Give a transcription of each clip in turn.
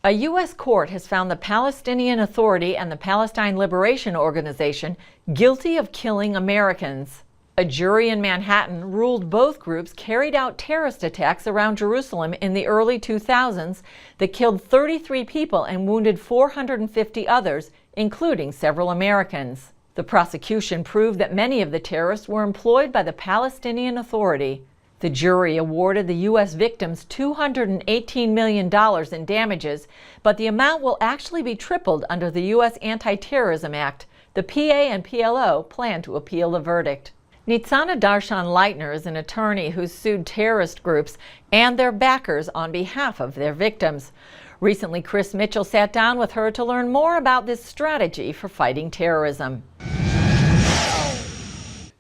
A U.S. court has found the Palestinian Authority and the Palestine Liberation Organization guilty of killing Americans. A jury in Manhattan ruled both groups carried out terrorist attacks around Jerusalem in the early 2000s that killed 33 people and wounded 450 others, including several Americans. The prosecution proved that many of the terrorists were employed by the Palestinian Authority. The jury awarded the U.S. victims $218 million in damages, but the amount will actually be tripled under the U.S. Anti-Terrorism Act. The PA and PLO plan to appeal the verdict. Nitsana Darshan-Leitner is an attorney who sued terrorist groups and their backers on behalf of their victims. Recently, Chris Mitchell sat down with her to learn more about this strategy for fighting terrorism.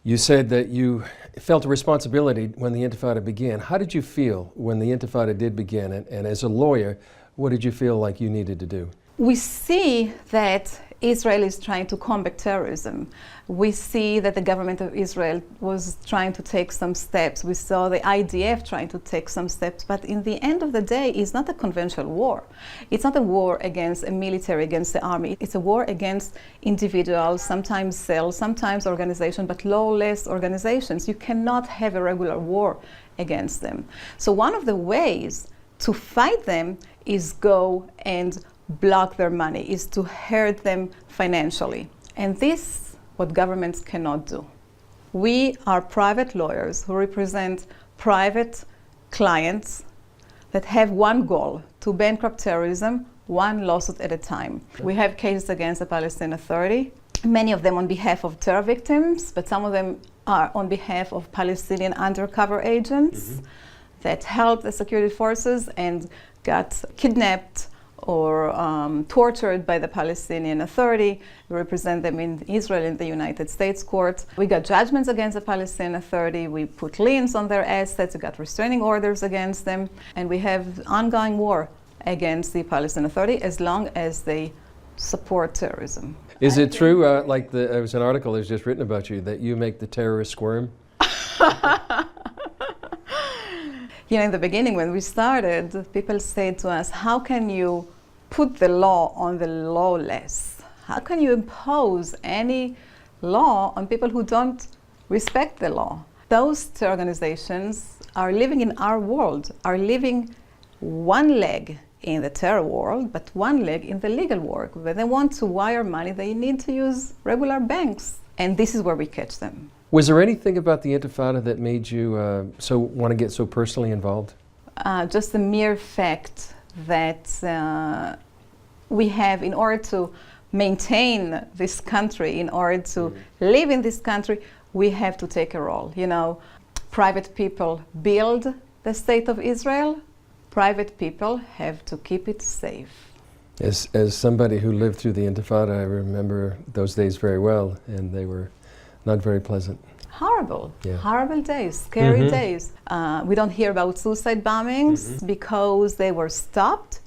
You said that you felt a responsibility when the Intifada began. How did you feel when the Intifada did begin? And as a lawyer, what did you feel like you needed to do? We see that Israel is trying to combat terrorism. We see that the government of Israel was trying to take some steps. We saw the IDF trying to take some steps. But in the end of the day, it's not a conventional war. It's not a war against a military, against the army. It's a war against individuals, sometimes cells, sometimes organizations, but lawless organizations. You cannot have a regular war against them. So one of the ways to fight them is go and block their money, is to hurt them financially. And this, what governments cannot do. We are private lawyers who represent private clients that have one goal, to bankrupt terrorism, one lawsuit at a time. We have cases against the Palestinian Authority, many of them on behalf of terror victims, but some of them are on behalf of Palestinian undercover agents that helped the security forces and got kidnapped or tortured by the Palestinian Authority. We represent them in Israel in the United States court. We got judgments against the Palestinian Authority. We put liens on their assets. We got restraining orders against them. And we have ongoing war against the Palestinian Authority as long as they support terrorism. Is it true, there was an article that was just written about you, that you make the terrorists squirm? You know, in the beginning when we started, people said to us, how can you put the law on the lawless? How can you impose any law on people who don't respect the law? Those terror organizations are living in our world, are living one leg in the terror world, but one leg in the legal world. When they want to wire money, they need to use regular banks. And this is where we catch them. Was there anything about the Intifada that made you want to get so personally involved? Just the mere fact that we have, in order to maintain this country, in order to live in this country, we have to take a role. You know, private people build the state of Israel. Private people have to keep it safe. As somebody who lived through the Intifada, I remember those days very well, and they were not very pleasant. Horrible, horrible days, scary days. We don't hear about suicide bombings because they were stopped.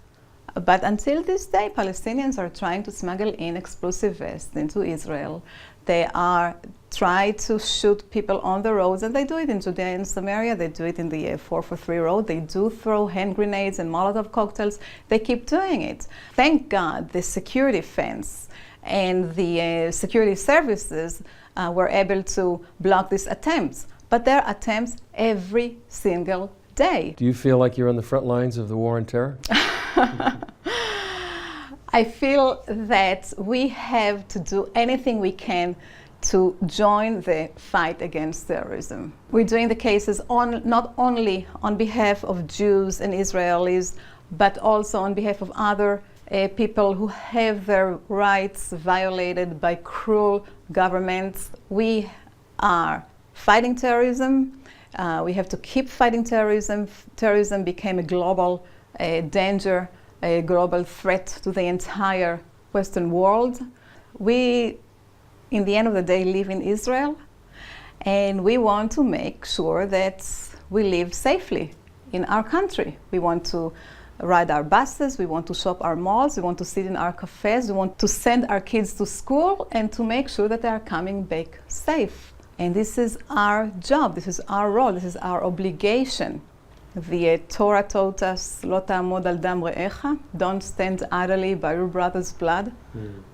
But until this day, Palestinians are trying to smuggle in explosive vests into Israel. They are trying to shoot people on the roads, and they do it in Judea and Samaria. They do it in the 443 road. They do throw hand grenades and Molotov cocktails. They keep doing it. Thank God the security fence and the security services were able to block these attempts. But there are attempts every single day. Do you feel like you're on the front lines of the war on terror? I feel that we have to do anything we can to join the fight against terrorism. We're doing the cases not only on behalf of Jews and Israelis, but also on behalf of other people who have their rights violated by cruel governments. We are fighting terrorism. We have to keep fighting terrorism. Terrorism became a global danger, a global threat to the entire Western world. We, in the end of the day, live in Israel, and we want to make sure that we live safely in our country. We want to ride our buses, we want to shop our malls, we want to sit in our cafes, we want to send our kids to school and to make sure that they are coming back safe. And this is our job, this is our role, this is our obligation The Torah taught us, "Lo ta'amod al dam re'echa," don't stand idly by your brother's blood.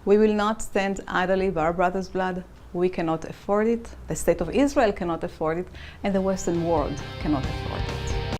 We will not stand idly by our brother's blood. We cannot afford it. The state of Israel cannot afford it, and the Western world cannot afford it.